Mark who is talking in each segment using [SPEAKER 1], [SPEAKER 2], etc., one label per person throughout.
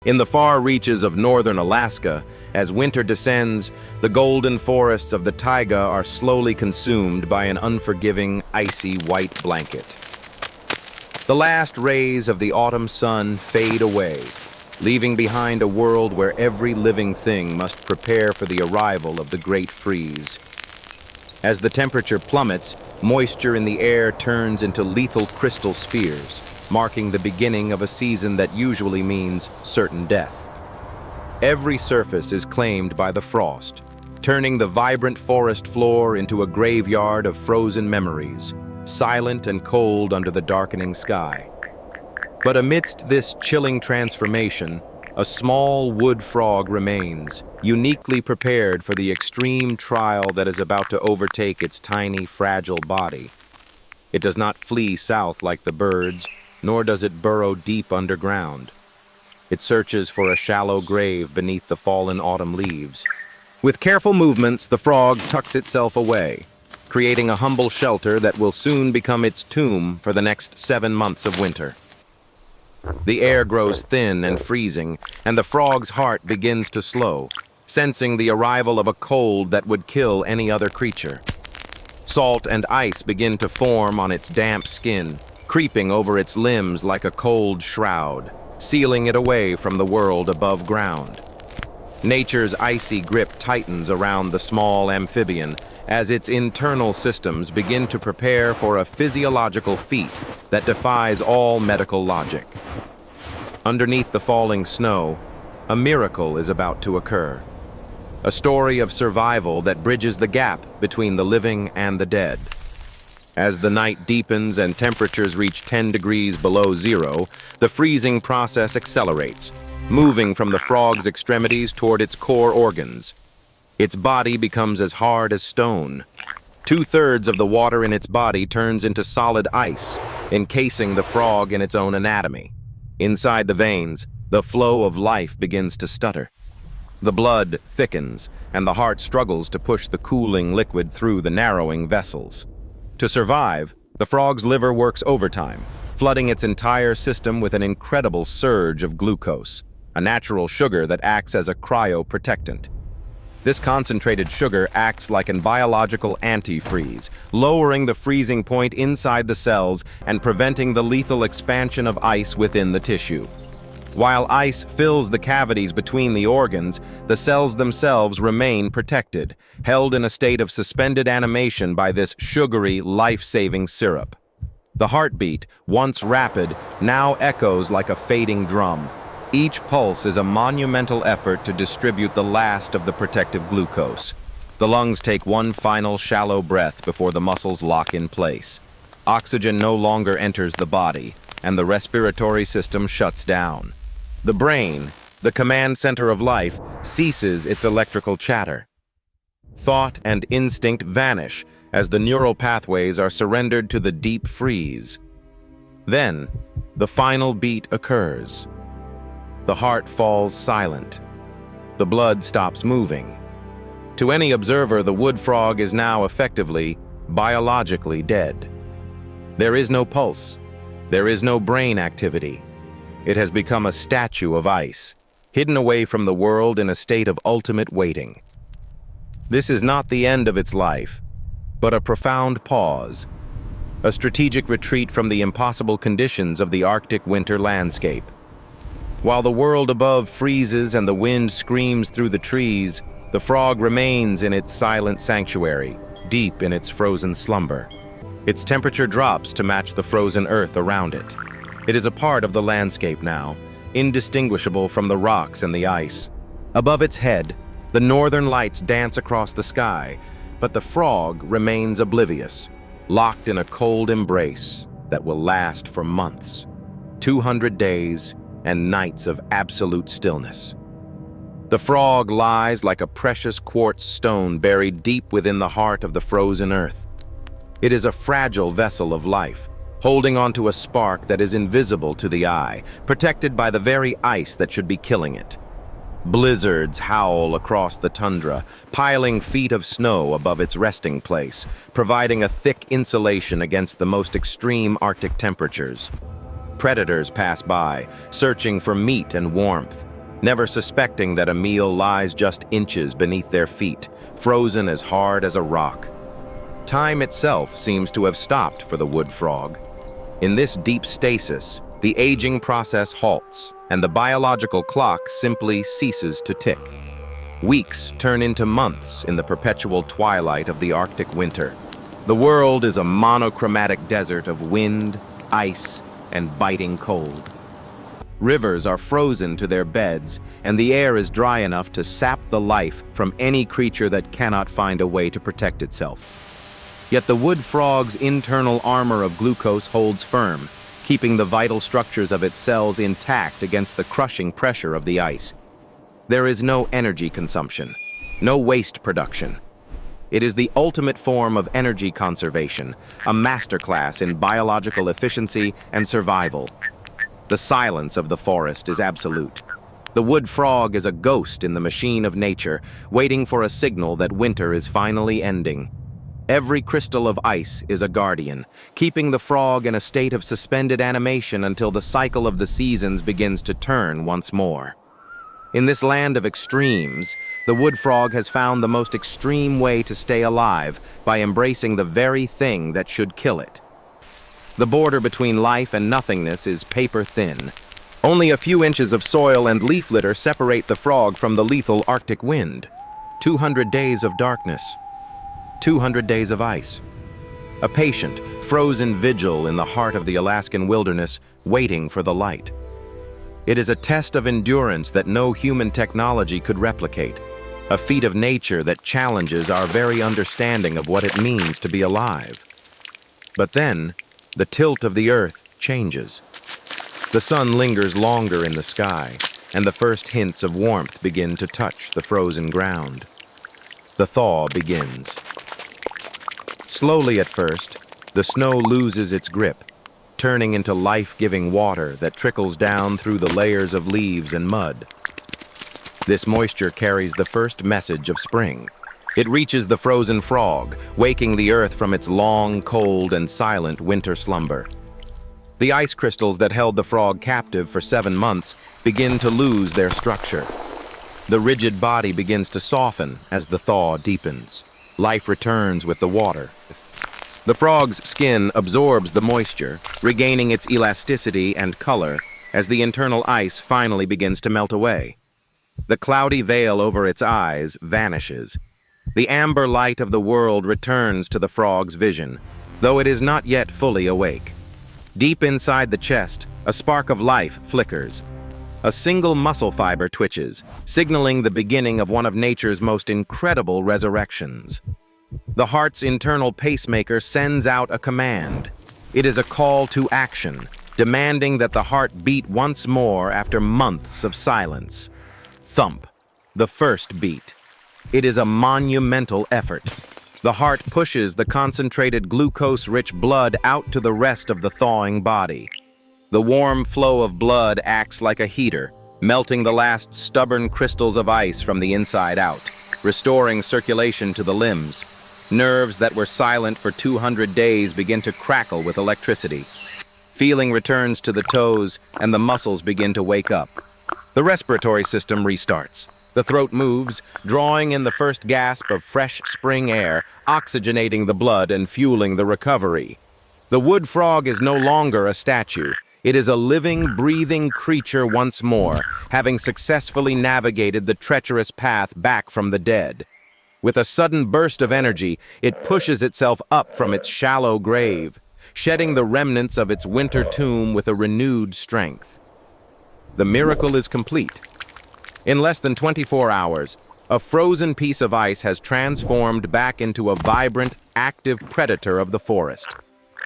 [SPEAKER 1] In the far reaches of northern Alaska, as winter descends, the golden forests of the taiga are slowly consumed by an unforgiving, icy white blanket. The last rays of the autumn sun fade away, leaving behind a world where every living thing must prepare for the arrival of the great freeze. As the temperature plummets, moisture in the air turns into lethal crystal spears, marking the beginning of a season that usually means certain death. Every surface is claimed by the frost, turning the vibrant forest floor into a graveyard of frozen memories, silent and cold under the darkening sky. But amidst this chilling transformation, a small wood frog remains, uniquely prepared for the extreme trial that is about to overtake its tiny, fragile body. It does not flee south like the birds, nor does it burrow deep underground. It searches for a shallow grave beneath the fallen autumn leaves. With careful movements, the frog tucks itself away, creating a humble shelter that will soon become its tomb for the next 7 months of winter. The air grows thin and freezing, and the frog's heart begins to slow, sensing the arrival of a cold that would kill any other creature. Salt and ice begin to form on its damp skin, creeping over its limbs like a cold shroud, sealing it away from the world above ground. Nature's icy grip tightens around the small amphibian as its internal systems begin to prepare for a physiological feat that defies all medical logic. Underneath the falling snow, a miracle is about to occur. A story of survival that bridges the gap between the living and the dead. As the night deepens and temperatures reach 10 degrees below zero, the freezing process accelerates, moving from the frog's extremities toward its core organs. Its body becomes as hard as stone. 2/3 of the water in its body turns into solid ice, encasing the frog in its own anatomy. Inside the veins, the flow of life begins to stutter. The blood thickens, and the heart struggles to push the cooling liquid through the narrowing vessels. To survive, the frog's liver works overtime, flooding its entire system with an incredible surge of glucose, a natural sugar that acts as a cryoprotectant. This concentrated sugar acts like a biological antifreeze, lowering the freezing point inside the cells and preventing the lethal expansion of ice within the tissue. While ice fills the cavities between the organs, the cells themselves remain protected, held in a state of suspended animation by this sugary, life-saving syrup. The heartbeat, once rapid, now echoes like a fading drum. Each pulse is a monumental effort to distribute the last of the protective glucose. The lungs take one final shallow breath before the muscles lock in place. Oxygen no longer enters the body, and the respiratory system shuts down. The brain, the command center of life, ceases its electrical chatter. Thought and instinct vanish as the neural pathways are surrendered to the deep freeze. Then, the final beat occurs. The heart falls silent. The blood stops moving. To any observer, the wood frog is now effectively, biologically dead. There is no pulse. There is no brain activity. It has become a statue of ice, hidden away from the world in a state of ultimate waiting. This is not the end of its life, but a profound pause, a strategic retreat from the impossible conditions of the Arctic winter landscape. While the world above freezes and the wind screams through the trees, the frog remains in its silent sanctuary, deep in its frozen slumber. Its temperature drops to match the frozen earth around it. It is a part of the landscape now, indistinguishable from the rocks and the ice. Above its head, the northern lights dance across the sky, but the frog remains oblivious, locked in a cold embrace that will last for months, 200 days and nights of absolute stillness. The frog lies like a precious quartz stone buried deep within the heart of the frozen earth. It is a fragile vessel of life, holding onto a spark that is invisible to the eye, protected by the very ice that should be killing it. Blizzards howl across the tundra, piling feet of snow above its resting place, providing a thick insulation against the most extreme Arctic temperatures. Predators pass by, searching for meat and warmth, never suspecting that a meal lies just inches beneath their feet, frozen as hard as a rock. Time itself seems to have stopped for the wood frog. In this deep stasis, the aging process halts, and the biological clock simply ceases to tick. Weeks turn into months in the perpetual twilight of the Arctic winter. The world is a monochromatic desert of wind, ice, and biting cold. Rivers are frozen to their beds, and the air is dry enough to sap the life from any creature that cannot find a way to protect itself. Yet the wood frog's internal armor of glucose holds firm, keeping the vital structures of its cells intact against the crushing pressure of the ice. There is no energy consumption, no waste production. It is the ultimate form of energy conservation, a masterclass in biological efficiency and survival. The silence of the forest is absolute. The wood frog is a ghost in the machine of nature, waiting for a signal that winter is finally ending. Every crystal of ice is a guardian, keeping the frog in a state of suspended animation until the cycle of the seasons begins to turn once more. In this land of extremes, the wood frog has found the most extreme way to stay alive by embracing the very thing that should kill it. The border between life and nothingness is paper thin. Only a few inches of soil and leaf litter separate the frog from the lethal Arctic wind. 200 days of darkness. 200 days of ice. A patient, frozen vigil in the heart of the Alaskan wilderness, waiting for the light. It is a test of endurance that no human technology could replicate, a feat of nature that challenges our very understanding of what it means to be alive. But then, the tilt of the earth changes. The sun lingers longer in the sky, and the first hints of warmth begin to touch the frozen ground. The thaw begins. Slowly at first, the snow loses its grip, turning into life-giving water that trickles down through the layers of leaves and mud. This moisture carries the first message of spring. It reaches the frozen frog, waking the earth from its long, cold, and silent winter slumber. The ice crystals that held the frog captive for 7 months begin to lose their structure. The rigid body begins to soften as the thaw deepens. Life returns with the water. The frog's skin absorbs the moisture, regaining its elasticity and color as the internal ice finally begins to melt away. The cloudy veil over its eyes vanishes. The amber light of the world returns to the frog's vision, though it is not yet fully awake. Deep inside the chest, a spark of life flickers. A single muscle fiber twitches, signaling the beginning of one of nature's most incredible resurrections. The heart's internal pacemaker sends out a command. It is a call to action, demanding that the heart beat once more after months of silence. Thump, the first beat. It is a monumental effort. The heart pushes the concentrated glucose-rich blood out to the rest of the thawing body. The warm flow of blood acts like a heater, melting the last stubborn crystals of ice from the inside out, restoring circulation to the limbs. Nerves that were silent for 200 days begin to crackle with electricity. Feeling returns to the toes, and the muscles begin to wake up. The respiratory system restarts. The throat moves, drawing in the first gasp of fresh spring air, oxygenating the blood and fueling the recovery. The wood frog is no longer a statue. It is a living, breathing creature once more, having successfully navigated the treacherous path back from the dead. With a sudden burst of energy, it pushes itself up from its shallow grave, shedding the remnants of its winter tomb with a renewed strength. The miracle is complete. In less than 24 hours, a frozen piece of ice has transformed back into a vibrant, active predator of the forest.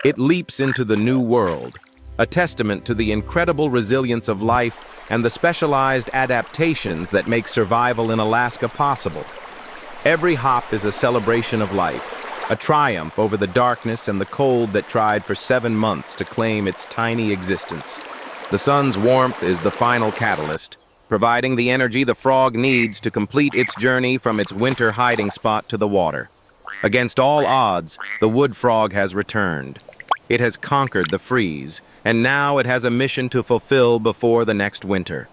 [SPEAKER 1] It leaps into the new world, a testament to the incredible resilience of life and the specialized adaptations that make survival in Alaska possible. Every hop is a celebration of life, a triumph over the darkness and the cold that tried for 7 months to claim its tiny existence. The sun's warmth is the final catalyst, providing the energy the frog needs to complete its journey from its winter hiding spot to the water. Against all odds, the wood frog has returned. It has conquered the freeze, and now it has a mission to fulfill before the next winter.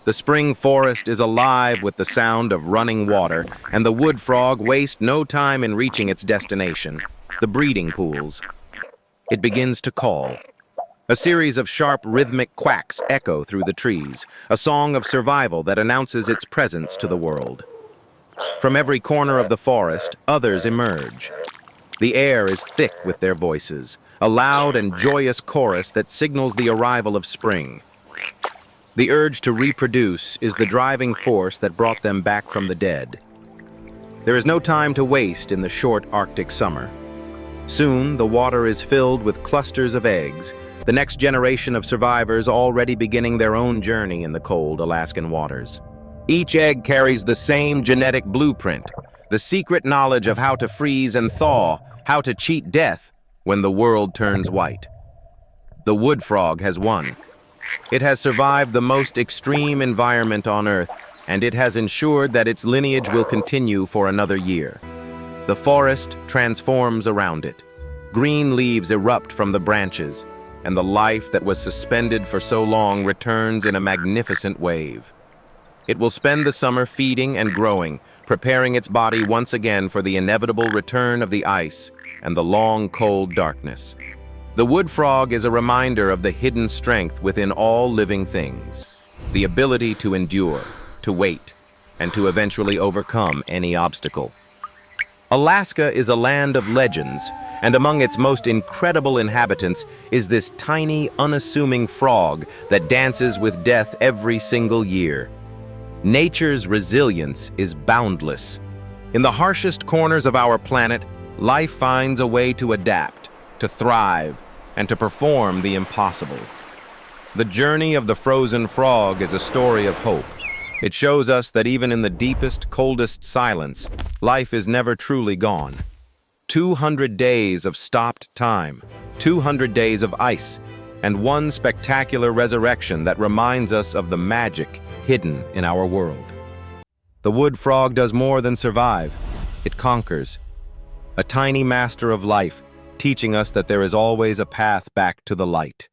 [SPEAKER 1] The spring forest is alive with the sound of running water, and the wood frog wastes no time in reaching its destination, the breeding pools. It begins to call. A series of sharp rhythmic quacks echo through the trees, a song of survival that announces its presence to the world. From every corner of the forest, others emerge. The air is thick with their voices, a loud and joyous chorus that signals the arrival of spring. The urge to reproduce is the driving force that brought them back from the dead. There is no time to waste in the short Arctic summer. Soon, the water is filled with clusters of eggs, the next generation of survivors already beginning their own journey in the cold Alaskan waters. Each egg carries the same genetic blueprint, the secret knowledge of how to freeze and thaw, how to cheat death when the world turns white. The wood frog has won. It has survived the most extreme environment on Earth, and it has ensured that its lineage will continue for another year. The forest transforms around it. Green leaves erupt from the branches, and the life that was suspended for so long returns in a magnificent wave. It will spend the summer feeding and growing, preparing its body once again for the inevitable return of the ice and the long, cold darkness. The wood frog is a reminder of the hidden strength within all living things, the ability to endure, to wait, and to eventually overcome any obstacle. Alaska is a land of legends, and among its most incredible inhabitants is this tiny, unassuming frog that dances with death every single year. Nature's resilience is boundless. In the harshest corners of our planet, life finds a way to adapt, to thrive, and to perform the impossible. The journey of the frozen frog is a story of hope. It shows us that even in the deepest, coldest silence, life is never truly gone. 200 days of stopped time, 200 days of ice, and one spectacular resurrection that reminds us of the magic hidden in our world. The wood frog does more than survive. It conquers. A tiny master of life, teaching us that there is always a path back to the light.